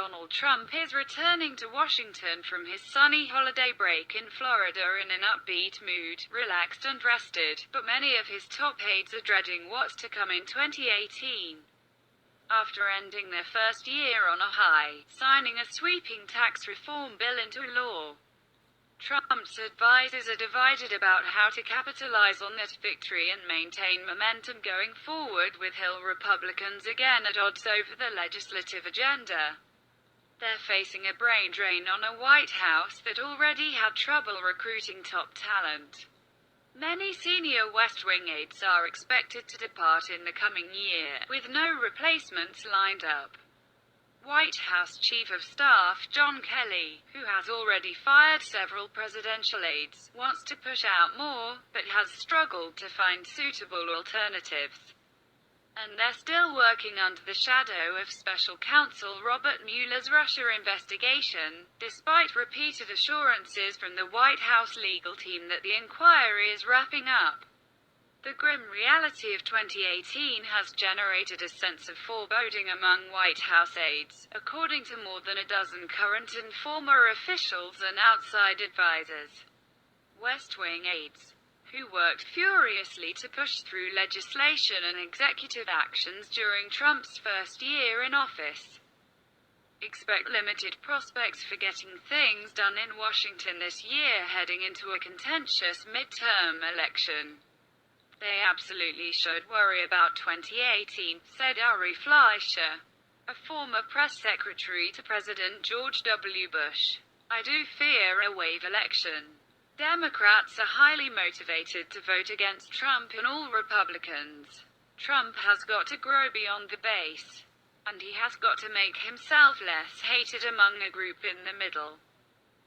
Donald Trump is returning to Washington from his sunny holiday break in Florida in an upbeat mood, relaxed and rested, but many of his top aides are dreading what's to come in 2018. After ending their first year on a high, signing a sweeping tax reform bill into law, Trump's advisors are divided about how to capitalize on that victory and maintain momentum going forward, with Hill Republicans again at odds over the legislative agenda. They're facing a brain drain on a White House that already had trouble recruiting top talent. Many senior West Wing aides are expected to depart in the coming year, with no replacements lined up. White House Chief of Staff John Kelly, who has already fired several presidential aides, wants to push out more, but has struggled to find suitable alternatives. And they're still working under the shadow of Special Counsel Robert Mueller's Russia investigation, despite repeated assurances from the White House legal team that the inquiry is wrapping up. The grim reality of 2018 has generated a sense of foreboding among White House aides, according to more than a dozen current and former officials and outside advisors. West Wing aides, who worked furiously to push through legislation and executive actions during Trump's first year in office, expect limited prospects for getting things done in Washington this year, heading into a contentious midterm election. They absolutely should worry about 2018, said Ari Fleischer, a former press secretary to President George W. Bush. I do fear a wave election. Democrats are highly motivated to vote against Trump and all Republicans. Trump has got to grow beyond the base, and he has got to make himself less hated among a group in the middle.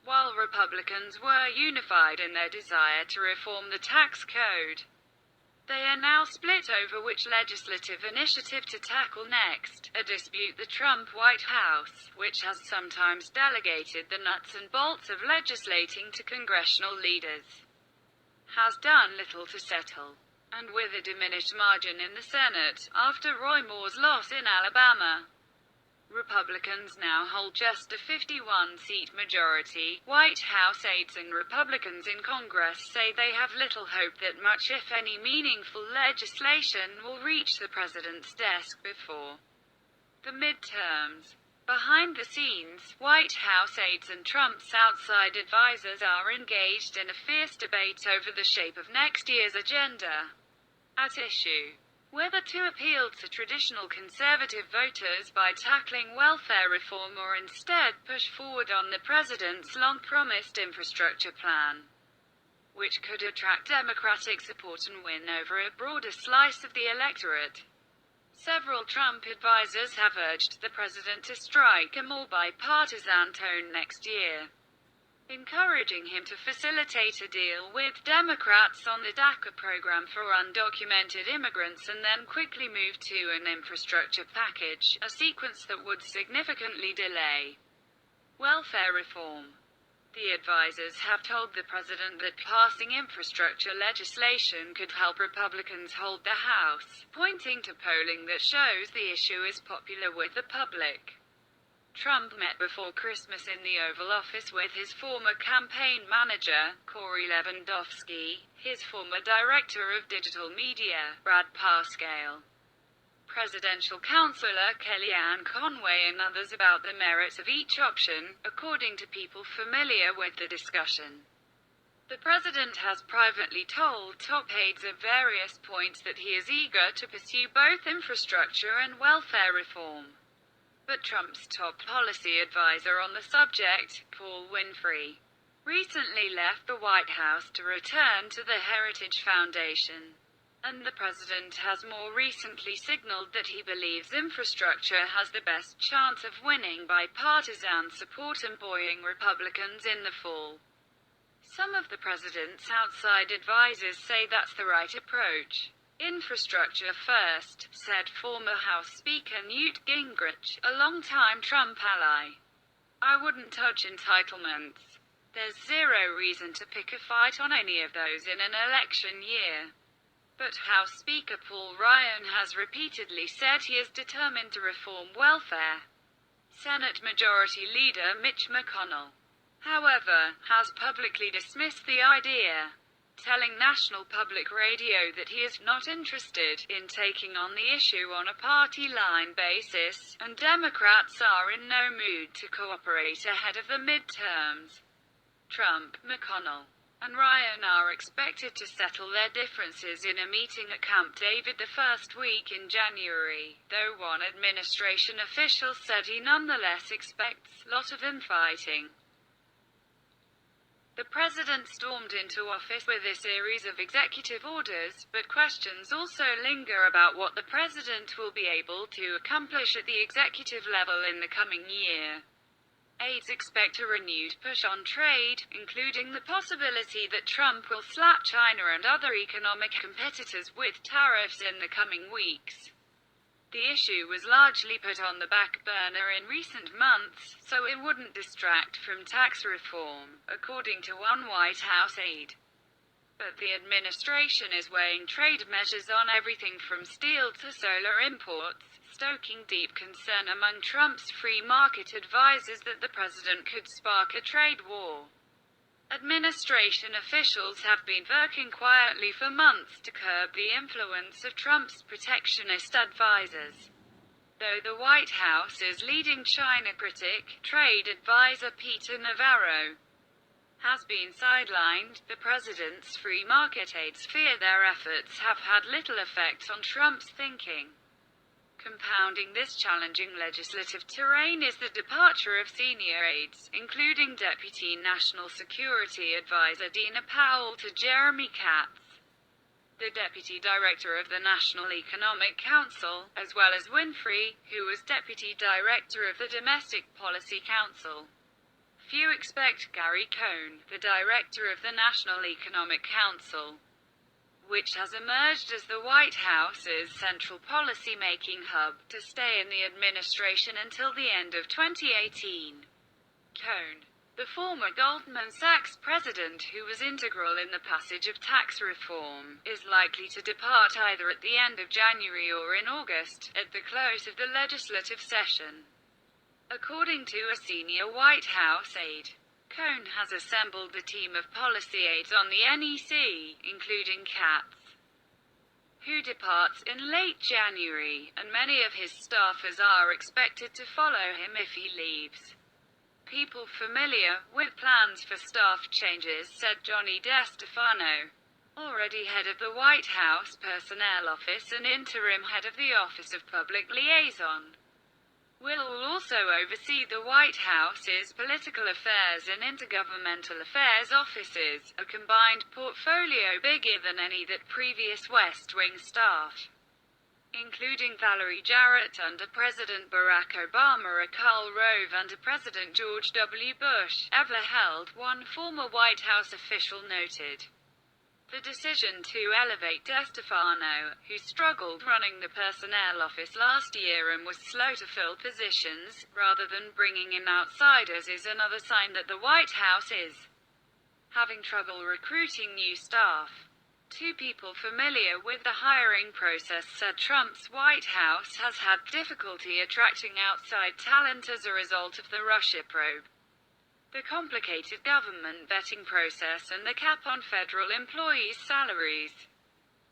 While Republicans were unified in their desire to reform the tax code, they are now split over which legislative initiative to tackle next, a dispute the Trump White House, which has sometimes delegated the nuts and bolts of legislating to congressional leaders, has done little to settle. And with a diminished margin in the Senate, after Roy Moore's loss in Alabama, Republicans now hold just a 51-seat majority. White House aides and Republicans in Congress say they have little hope that much, if any, meaningful legislation will reach the president's desk before the midterms. Behind the scenes, White House aides and Trump's outside advisors are engaged in a fierce debate over the shape of next year's agenda. At issue, whether to appeal to traditional conservative voters by tackling welfare reform or instead push forward on the president's long-promised infrastructure plan, which could attract Democratic support and win over a broader slice of the electorate. Several Trump advisors have urged the president to strike a more bipartisan tone next year, encouraging him to facilitate a deal with Democrats on the DACA program for undocumented immigrants and then quickly move to an infrastructure package, a sequence that would significantly delay welfare reform. The advisors have told the president that passing infrastructure legislation could help Republicans hold the House, pointing to polling that shows the issue is popular with the public. Trump met before Christmas in the Oval Office with his former campaign manager, Corey Lewandowski, his former director of digital media, Brad Parscale, presidential counselor Kellyanne Conway, and others about the merits of each option, according to people familiar with the discussion. The president has privately told top aides at various points that he is eager to pursue both infrastructure and welfare reform. But Trump's top policy advisor on the subject, Paul Winfrey, recently left the White House to return to the Heritage Foundation. And the president has more recently signaled that he believes infrastructure has the best chance of winning bipartisan support and buoying Republicans in the fall. Some of the president's outside advisors say that's the right approach. Infrastructure first, said former House Speaker Newt Gingrich, a longtime Trump ally. I wouldn't touch entitlements. There's zero reason to pick a fight on any of those in an election year. But House Speaker Paul Ryan has repeatedly said he is determined to reform welfare, Senate Majority Leader Mitch McConnell, however, has publicly dismissed the idea, telling National Public Radio that he is not interested in taking on the issue on a party line basis, and Democrats are in no mood to cooperate ahead of the midterms. Trump, McConnell, and Ryan are expected to settle their differences in a meeting at Camp David the first week in January, though one administration official said he nonetheless expects a lot of infighting. The president stormed into office with a series of executive orders, but questions also linger about what the president will be able to accomplish at the executive level in the coming year. Aides expect a renewed push on trade, including the possibility that Trump will slap China and other economic competitors with tariffs in the coming weeks. The issue was largely put on the back burner in recent months, so it wouldn't distract from tax reform, according to one White House aide. But the administration is weighing trade measures on everything from steel to solar imports, stoking deep concern among Trump's free market advisors that the president could spark a trade war. Administration officials have been working quietly for months to curb the influence of Trump's protectionist advisors. Though the White House's leading China critic, trade advisor Peter Navarro, has been sidelined, the president's free market aides fear their efforts have had little effect on Trump's thinking. Compounding this challenging legislative terrain is the departure of senior aides, including Deputy National Security Advisor Dina Powell to Jeremy Katz, the Deputy Director of the National Economic Council, as well as Winfrey, who was Deputy Director of the Domestic Policy Council. Few expect Gary Cohn, the Director of the National Economic Council, which has emerged as the White House's central policy-making hub, to stay in the administration until the end of 2018. Cohn, the former Goldman Sachs president who was integral in the passage of tax reform, is likely to depart either at the end of January or in August, at the close of the legislative session. According to a senior White House aide, Cohn has assembled a team of policy aides on the NEC, including Katz, who departs in late January, and many of his staffers are expected to follow him if he leaves. People familiar with plans for staff changes said Johnny DeStefano, already head of the White House Personnel Office and interim head of the Office of Public Liaison, will also oversee the White House's political affairs and intergovernmental affairs offices, a combined portfolio bigger than any that previous West Wing staff, including Valerie Jarrett under President Barack Obama or Karl Rove under President George W. Bush, ever held, one former White House official noted. The decision to elevate DeStefano, who struggled running the personnel office last year and was slow to fill positions, rather than bringing in outsiders, is another sign that the White House is having trouble recruiting new staff. Two people familiar with the hiring process said Trump's White House has had difficulty attracting outside talent as a result of the Russia probe, the complicated government vetting process, and the cap on federal employees' salaries.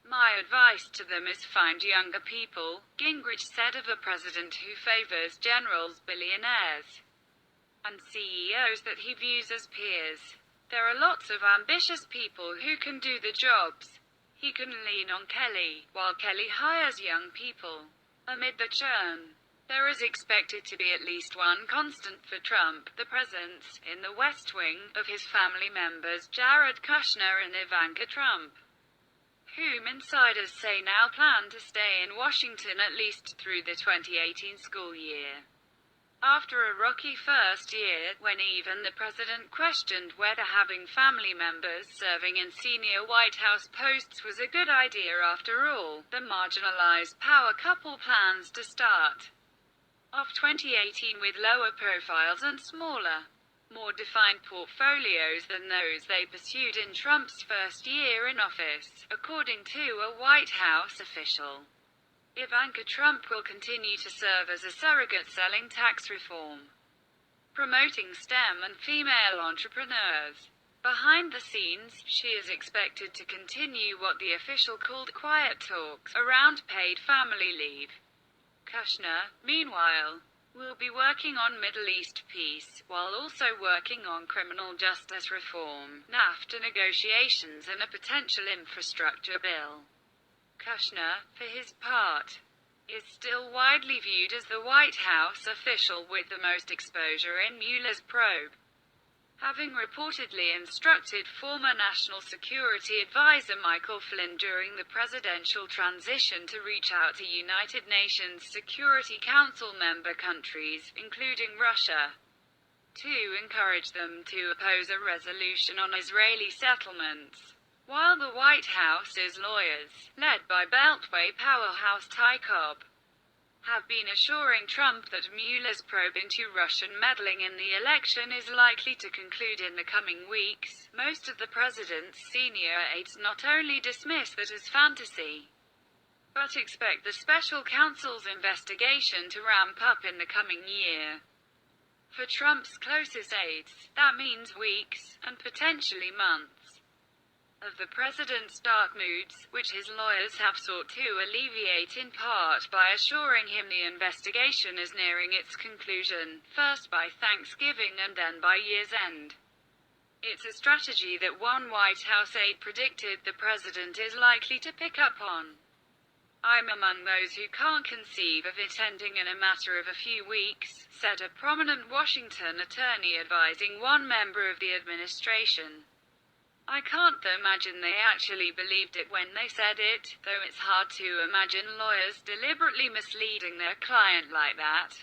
My advice to them is find younger people, Gingrich said of a president who favors generals, billionaires, and CEOs that he views as peers. There are lots of ambitious people who can do the jobs. He can lean on Kelly, while Kelly hires young people. Amid the churn, there is expected to be at least one constant for Trump, the presence, in the West Wing, of his family members Jared Kushner and Ivanka Trump, whom insiders say now plan to stay in Washington at least through the 2018 school year. After a rocky first year, when even the president questioned whether having family members serving in senior White House posts was a good idea after all, the marginalized power couple plans to start of 2018 with lower profiles and smaller, more defined portfolios than those they pursued in Trump's first year in office, according to a White House official. Ivanka Trump will continue to serve as a surrogate selling tax reform, promoting STEM and female entrepreneurs. Behind the scenes, she is expected to continue what the official called quiet talks around paid family leave. Kushner, meanwhile, will be working on Middle East peace, while also working on criminal justice reform, NAFTA negotiations and a potential infrastructure bill. Kushner, for his part, is still widely viewed as the White House official with the most exposure in Mueller's probe, having reportedly instructed former National Security Advisor Michael Flynn during the presidential transition to reach out to United Nations Security Council member countries, including Russia, to encourage them to oppose a resolution on Israeli settlements. While the White House's lawyers, led by Beltway powerhouse Ty Cobb, have been assuring Trump that Mueller's probe into Russian meddling in the election is likely to conclude in the coming weeks, most of the president's senior aides not only dismiss that as fantasy, but expect the special counsel's investigation to ramp up in the coming year. For Trump's closest aides, that means weeks, and potentially months, of the president's dark moods, which his lawyers have sought to alleviate in part by assuring him the investigation is nearing its conclusion, first by Thanksgiving and then by year's end. It's a strategy that one White House aide predicted the president is likely to pick up on. "I'm among those who can't conceive of it ending in a matter of a few weeks," said a prominent Washington attorney advising one member of the administration. "I can't imagine they actually believed it when they said it, though it's hard to imagine lawyers deliberately misleading their client like that."